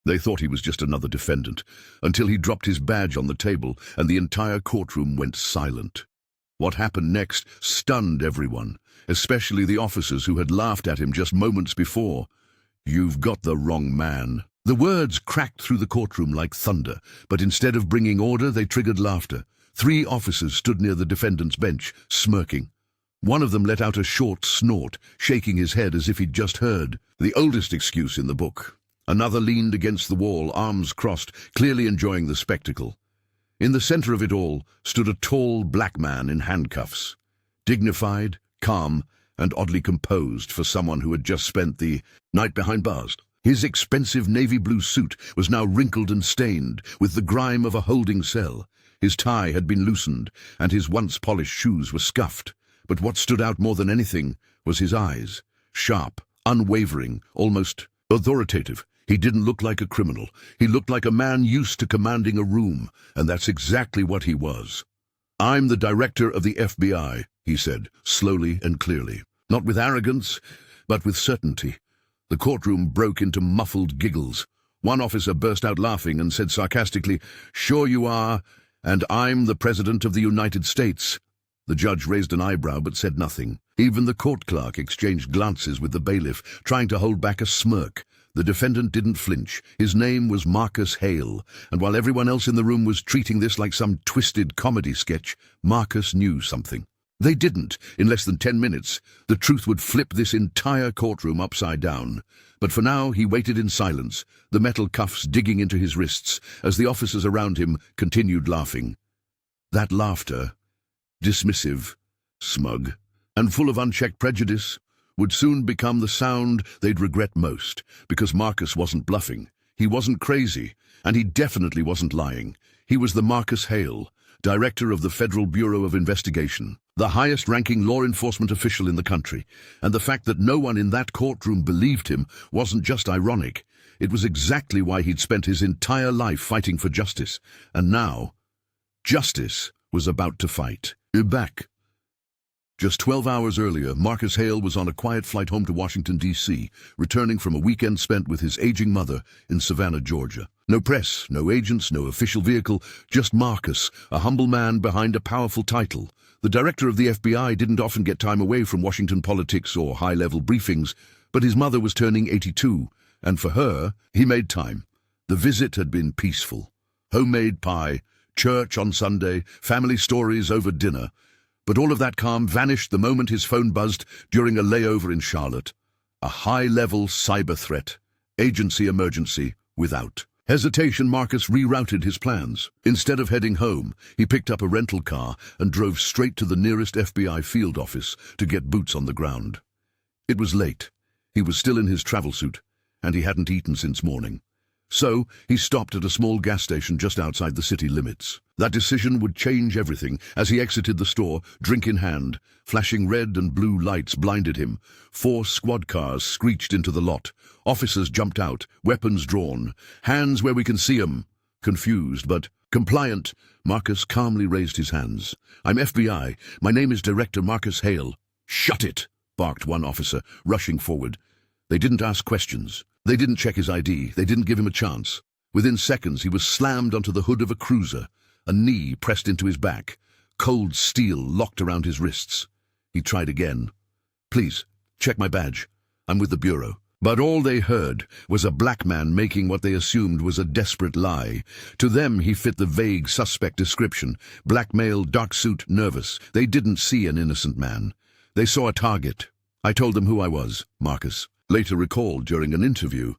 They thought he was just another defendant, until he dropped his badge on the table and the entire courtroom went silent. What happened next stunned everyone, especially the officers who had laughed at him just moments before. "You've got the wrong man." The words cracked through the courtroom like thunder, but instead of bringing order, they triggered laughter. 3 officers stood near the defendant's bench, smirking. One of them let out a short snort, shaking his head as if he'd just heard the oldest excuse in the book. Another leaned against the wall, arms crossed, clearly enjoying the spectacle. In the center of it all stood a tall black man in handcuffs, dignified, calm, and oddly composed for someone who had just spent the night behind bars. His expensive navy blue suit was now wrinkled and stained with the grime of a holding cell. His tie had been loosened, and his once polished shoes were scuffed. But what stood out more than anything was his eyes, sharp, unwavering, almost authoritative. He didn't look like a criminal. He looked like a man used to commanding a room, and that's exactly what he was. "I'm the director of the FBI," he said, slowly and clearly. Not with arrogance, but with certainty. The courtroom broke into muffled giggles. One officer burst out laughing and said sarcastically, "Sure you are, and I'm the President of the United States." The judge raised an eyebrow but said nothing. Even the court clerk exchanged glances with the bailiff, trying to hold back a smirk. The defendant didn't flinch. His name was Marcus Hale, and while everyone else in the room was treating this like some twisted comedy sketch, Marcus knew something. They didn't. In less than 10 minutes, the truth would flip this entire courtroom upside down. But for now, he waited in silence, the metal cuffs digging into his wrists, as the officers around him continued laughing. That laughter, dismissive, smug, and full of unchecked prejudice, would soon become the sound they'd regret most, because Marcus wasn't bluffing. He wasn't crazy, and he definitely wasn't lying. He was the Marcus Hale, director of the Federal Bureau of Investigation, the highest-ranking law enforcement official in the country, and the fact that no one in that courtroom believed him wasn't just ironic. It was exactly why he'd spent his entire life fighting for justice, and now, justice was about to fight back. Just 12 hours earlier, Marcus Hale was on a quiet flight home to Washington, D.C., returning from a weekend spent with his aging mother in Savannah, Georgia. No press, no agents, no official vehicle, just Marcus, a humble man behind a powerful title. The director of the FBI didn't often get time away from Washington politics or high-level briefings, but his mother was turning 82, and for her, he made time. The visit had been peaceful. Homemade pie, church on Sunday, family stories over dinner. But all of that calm vanished the moment his phone buzzed during a layover in Charlotte. A high-level cyber threat. Agency emergency without hesitation. Marcus rerouted his plans. Instead of heading home, he picked up a rental car and drove straight to the nearest FBI field office to get boots on the ground. It was late. He was still in his travel suit, and he hadn't eaten since morning. So he stopped at a small gas station just outside the city limits. That decision would change everything. As he exited the store, drink in hand, flashing red and blue lights blinded him. 4 squad cars screeched into the lot. Officers jumped out, weapons drawn. "Hands where we can see 'em." Confused but compliant, Marcus calmly raised his hands. "I'm FBI. My name is Director Marcus Hale." "Shut it!" barked one officer, rushing forward. They didn't ask questions. They didn't check his ID. They didn't give him a chance. Within seconds, he was slammed onto the hood of a cruiser, a knee pressed into his back, cold steel locked around his wrists. He tried again. "Please, check my badge. I'm with the Bureau." But all they heard was a black man making what they assumed was a desperate lie. To them, he fit the vague suspect description. Black male, dark suit, nervous. They didn't see an innocent man. They saw a target. "I told them who I was," Marcus later recalled during an interview.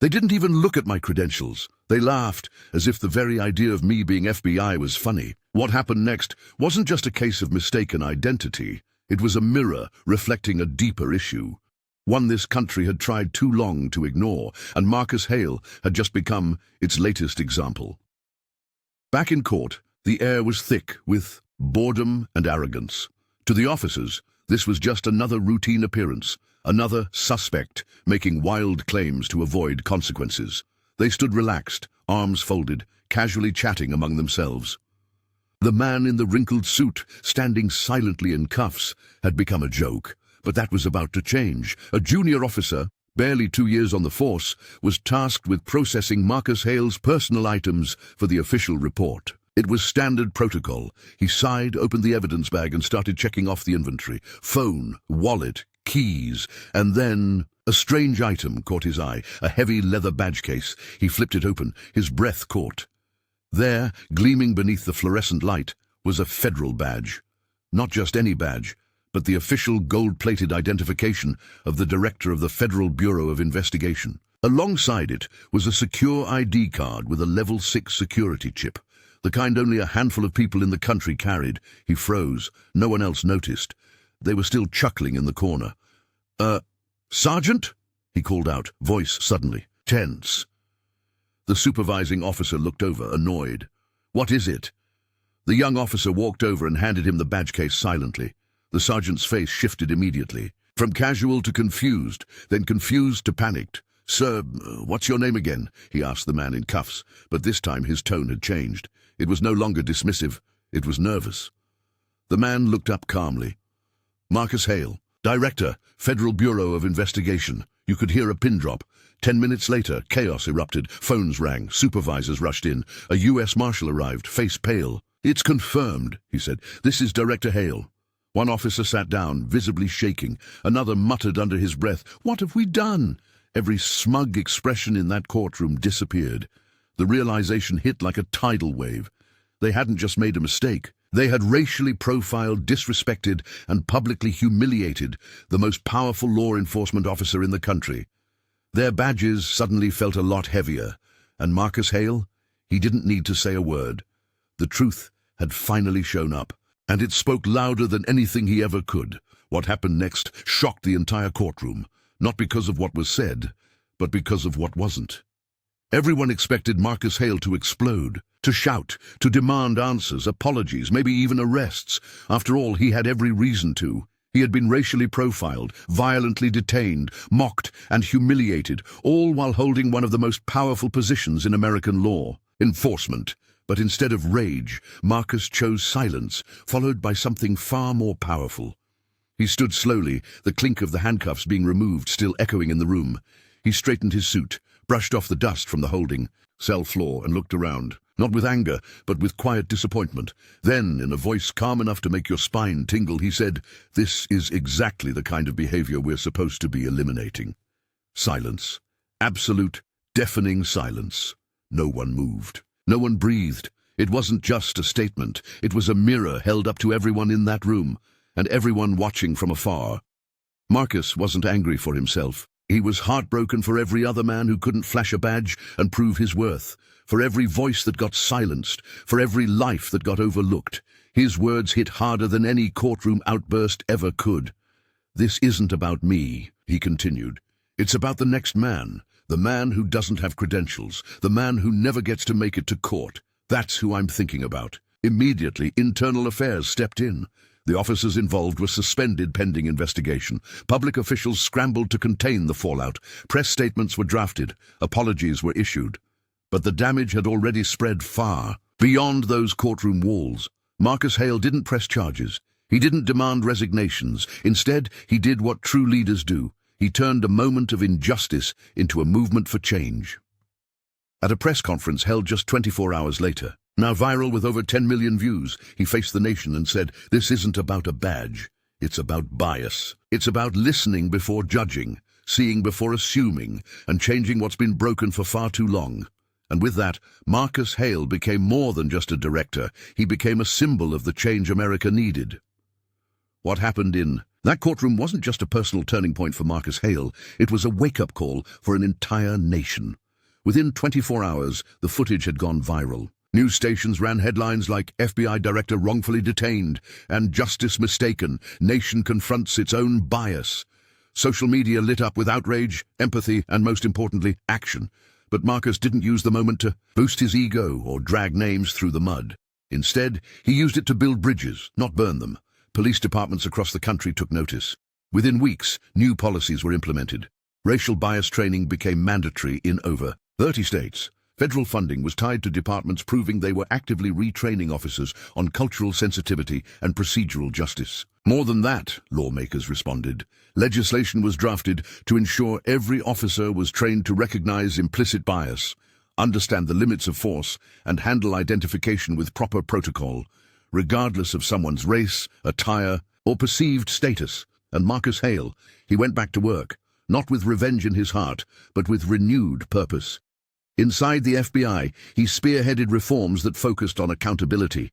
"They didn't even look at my credentials. They laughed, as if the very idea of me being FBI was funny." What happened next wasn't just a case of mistaken identity. It was a mirror reflecting a deeper issue, one this country had tried too long to ignore, and Marcus Hale had just become its latest example. Back in court, the air was thick with boredom and arrogance. To the officers, this was just another routine appearance, another suspect making wild claims to avoid consequences. They stood relaxed, arms folded, casually chatting among themselves. The man in the wrinkled suit, standing silently in cuffs, had become a joke, but that was about to change. A junior officer, barely 2 years on the force, was tasked with processing Marcus Hale's personal items for the official report. It was standard protocol. He sighed, opened the evidence bag and started checking off the inventory. Phone, wallet, keys, and then a strange item caught his eye, a heavy leather badge case. He flipped it open, his breath caught. There, gleaming beneath the fluorescent light, was a federal badge. Not just any badge, but the official gold-plated identification of the director of the Federal Bureau of Investigation. Alongside it was a secure ID card with a level 6 security chip, the kind only a handful of people in the country carried. He froze. No one else noticed. They were still chuckling in the corner. Sergeant? He called out, voice suddenly tense. The supervising officer looked over, annoyed. What is it? The young officer walked over and handed him the badge case silently. The sergeant's face shifted immediately, from casual to confused, then confused to panicked. Sir, what's your name again? He asked the man in cuffs, but this time his tone had changed. It was no longer dismissive, it was nervous. The man looked up calmly. Marcus Hale, Director, Federal Bureau of Investigation. You could hear a pin drop. 10 minutes later, chaos erupted. Phones rang. Supervisors rushed in. A U.S. Marshal arrived, face pale. It's confirmed, he said. This is Director Hale. One officer sat down, visibly shaking. Another muttered under his breath, What have we done? Every smug expression in that courtroom disappeared. The realization hit like a tidal wave. They hadn't just made a mistake. They had racially profiled, disrespected, and publicly humiliated the most powerful law enforcement officer in the country. Their badges suddenly felt a lot heavier, and Marcus Hale, he didn't need to say a word. The truth had finally shown up, and it spoke louder than anything he ever could. What happened next shocked the entire courtroom, not because of what was said, but because of what wasn't. Everyone expected Marcus Hale to explode, to shout, to demand answers, apologies, maybe even arrests. After all, he had every reason to. He had been racially profiled, violently detained, mocked and humiliated, all while holding one of the most powerful positions in American law, enforcement. But instead of rage, Marcus chose silence, followed by something far more powerful. He stood slowly, the clink of the handcuffs being removed still echoing in the room. He straightened his suit, brushed off the dust from the holding cell floor and looked around, not with anger, but with quiet disappointment. Then, in a voice calm enough to make your spine tingle, he said, This is exactly the kind of behavior we're supposed to be eliminating. Silence. Absolute, deafening silence. No one moved. No one breathed. It wasn't just a statement. It was a mirror held up to everyone in that room, and everyone watching from afar. Marcus wasn't angry for himself. He was heartbroken for every other man who couldn't flash a badge and prove his worth, for every voice that got silenced, for every life that got overlooked. His words hit harder than any courtroom outburst ever could. This isn't about me, he continued. It's about the next man, the man who doesn't have credentials, the man who never gets to make it to court. That's who I'm thinking about. Immediately, Internal Affairs stepped in. The officers involved were suspended pending investigation. Public officials scrambled to contain the fallout. Press statements were drafted. Apologies were issued. But the damage had already spread far beyond those courtroom walls. Marcus Hale didn't press charges. He didn't demand resignations. Instead, he did what true leaders do. He turned a moment of injustice into a movement for change. At a press conference held just 24 hours later, now viral with over 10 million views, he faced the nation and said, This isn't about a badge. It's about bias. It's about listening before judging, seeing before assuming, and changing what's been broken for far too long. And with that, Marcus Hale became more than just a director. He became a symbol of the change America needed. What happened in that courtroom wasn't just a personal turning point for Marcus Hale. It was a wake-up call for an entire nation. Within 24 hours, the footage had gone viral. News stations ran headlines like FBI Director Wrongfully Detained and Justice Mistaken. Nation confronts its own bias. Social media lit up with outrage, empathy, and most importantly, action. But Marcus didn't use the moment to boost his ego or drag names through the mud. Instead, he used it to build bridges, not burn them. Police departments across the country took notice. Within weeks, new policies were implemented. Racial bias training became mandatory in over 30 states. Federal funding was tied to departments proving they were actively retraining officers on cultural sensitivity and procedural justice. More than that, lawmakers responded. Legislation was drafted to ensure every officer was trained to recognize implicit bias, understand the limits of force, and handle identification with proper protocol, regardless of someone's race, attire, or perceived status. And Marcus Hale, he went back to work, not with revenge in his heart, but with renewed purpose. Inside the FBI, he spearheaded reforms that focused on accountability.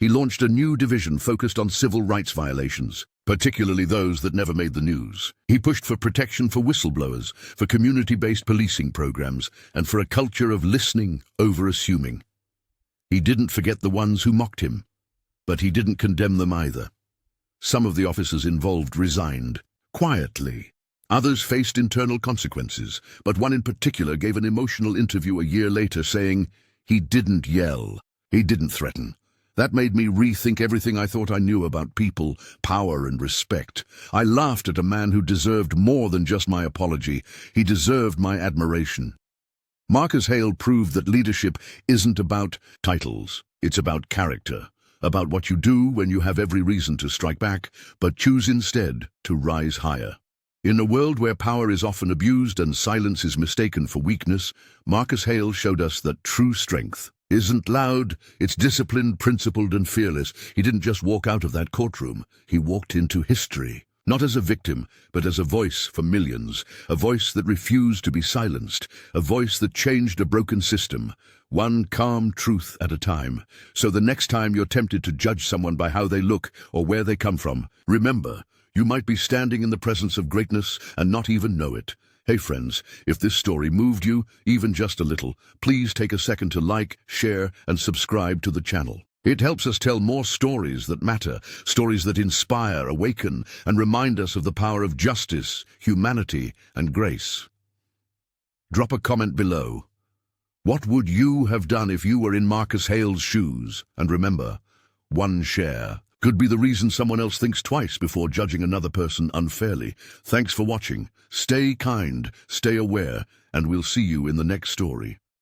He launched a new division focused on civil rights violations, particularly those that never made the news. He pushed for protection for whistleblowers, for community-based policing programs, and for a culture of listening over assuming. He didn't forget the ones who mocked him, but he didn't condemn them either. Some of the officers involved resigned, quietly. Others faced internal consequences, but one in particular gave an emotional interview a year later saying, "He didn't yell, he didn't threaten. That made me rethink everything I thought I knew about people, power, and respect. I laughed at a man who deserved more than just my apology. He deserved my admiration." Marcus Hale proved that leadership isn't about titles. It's about character, about what you do when you have every reason to strike back, but choose instead to rise higher. In a world where power is often abused and silence is mistaken for weakness, Marcus Hale showed us that true strength isn't loud, it's disciplined, principled, and fearless. He didn't just walk out of that courtroom, he walked into history. Not as a victim, but as a voice for millions, a voice that refused to be silenced, a voice that changed a broken system, one calm truth at a time. So the next time you're tempted to judge someone by how they look or where they come from, remember, you might be standing in the presence of greatness and not even know it. Hey friends, if this story moved you, even just a little, please take a second to like, share, and subscribe to the channel. It helps us tell more stories that matter, stories that inspire, awaken, and remind us of the power of justice, humanity, and grace. Drop a comment below. What would you have done if you were in Marcus Hale's shoes? And remember, one share could be the reason someone else thinks twice before judging another person unfairly. Thanks for watching. Stay kind, stay aware, and we'll see you in the next story.